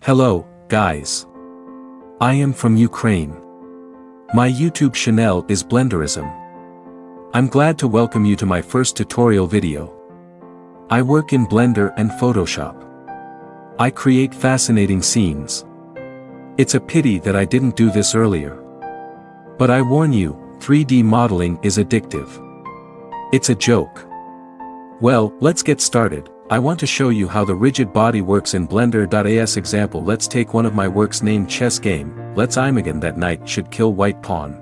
Hello, guys. I am from Ukraine. My YouTube channel is Blenderizm. I'm glad to welcome you to my first tutorial video. I work in Blender and Photoshop. I create fascinating scenes. It's a pity that I didn't do this earlier. But I warn you, 3D modeling is addictive. It's a joke. Well, let's get started. I want to show you how the rigid body works in Blender.as example. Let's take one of my works named chess game. Let's imagine that knight should kill white pawn.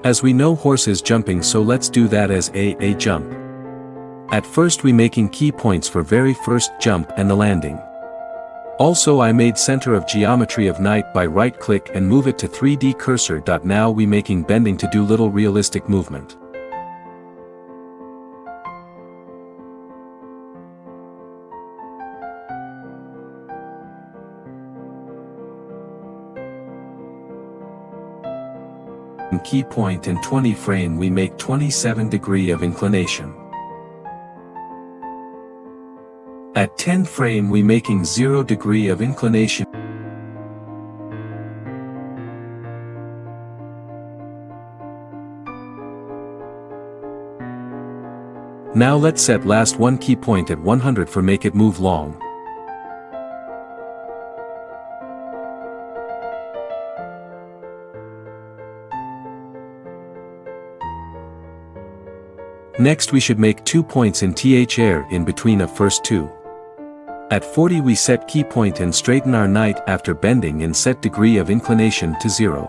As we know, horse is jumping, so let's do that as a jump. At first we making key points for very first jump and the landing. Also I made center of geometry of knight by right click and move it to 3D cursor. Now we making bending to do little realistic movement. Key point in 20 frame we make 27 degree of inclination. At 10 frame we making 0 degree of inclination. Now let's set last one key point at 100 for make it move long. Next we should make 2 points in air in between of first two. At 40 we set key point and straighten our knight after bending and set degree of inclination to 0.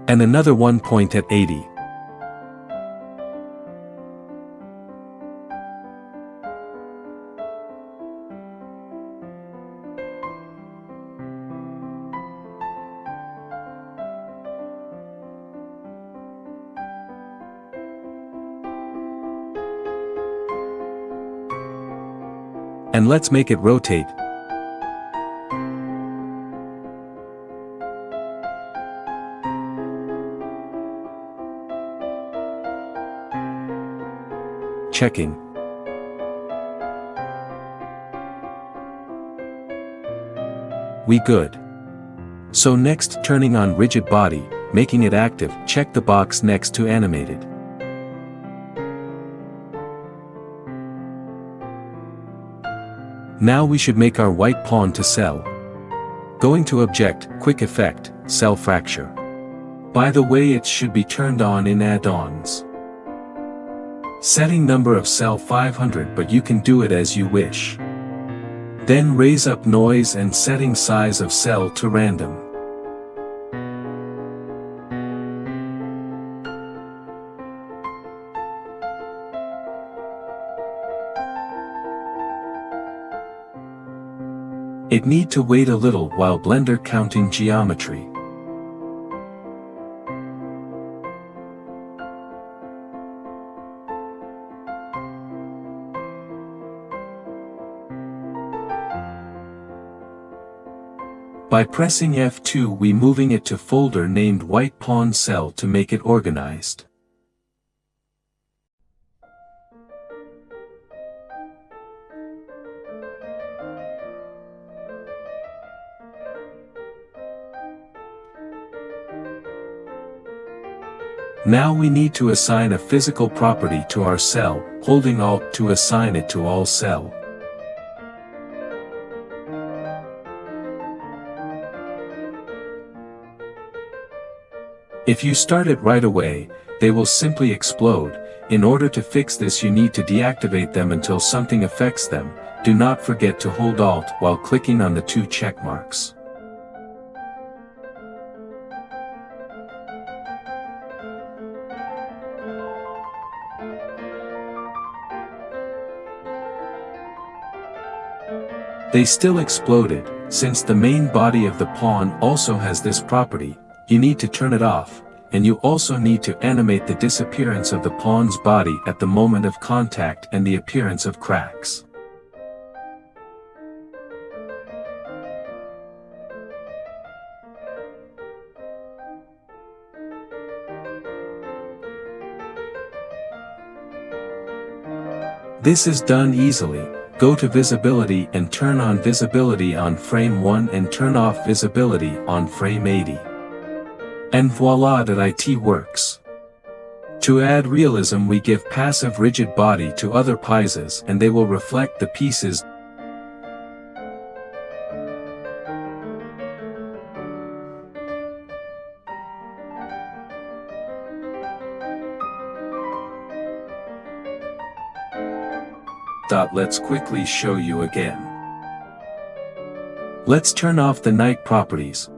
And another 1 point at 80. And let's make it rotate. Checking. We good. So next, turning on rigid body, making it active, check the box next to animated. Now we should make our white pawn to cell. Going to object, quick effect, cell fracture. By the way, it should be turned on in add-ons. Setting number of cell 500, but you can do it as you wish. Then raise up noise and setting size of cell to random. It need to wait a little while Blender counting geometry. By pressing F2 we moving it to folder named white pawn cell to make it organized. Now we need to assign a physical property to our cell, holding Alt to assign it to all cell. If you start it right away, they will simply explode. In order to fix this you need to deactivate them until something affects them. Do not forget to hold Alt while clicking on the two check marks. They still exploded. Since the main body of the pawn also has this property, you need to turn it off, and you also need to animate the disappearance of the pawn's body at the moment of contact and the appearance of cracks. This is done easily. Go to visibility and turn on visibility on frame 1 and turn off visibility on frame 80. And voila, that it works. To add realism, we give passive rigid body to other pieces and they will reflect the pieces. Let's quickly show you again. Let's turn off the knight properties.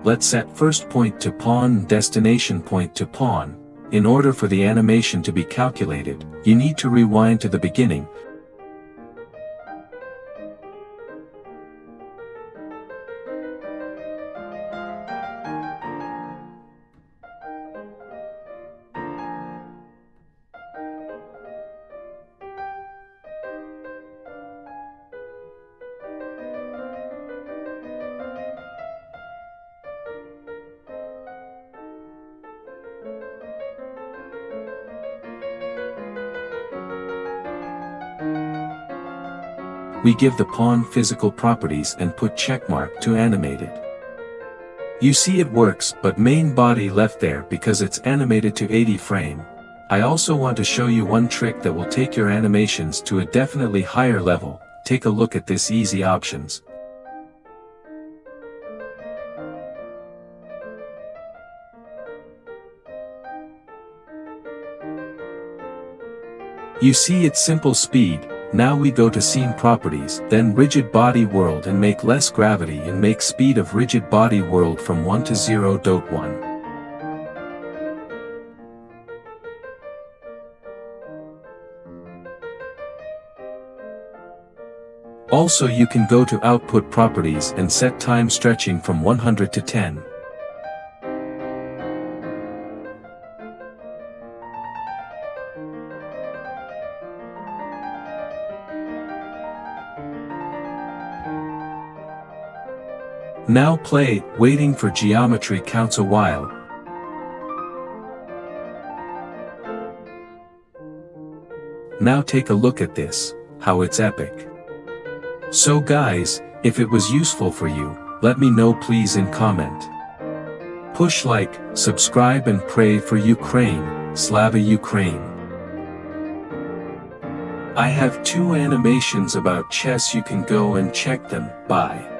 Let's set first point to pawn and destination point to pawn. In order for the animation to be calculated, you need to rewind to the beginning. We give the pawn physical properties and put checkmark to animate it. You see it works, but main body left there because it's animated to 80 frame. I also want to show you one trick that will take your animations to a definitely higher level. Take a look at this easy options. You see its simple speed. Now we go to scene properties, then rigid body world and make less gravity and make speed of rigid body world from 1 to 0.1. Also you can go to output properties and set time stretching from 100 to 10. Now play, waiting for geometry counts a while. Now take a look at this, how it's epic. So guys, if it was useful for you, let me know please in comment. Push like, subscribe and pray for Ukraine, Slava Ukraine. I have 2 animations about chess, you can go and check them. Bye.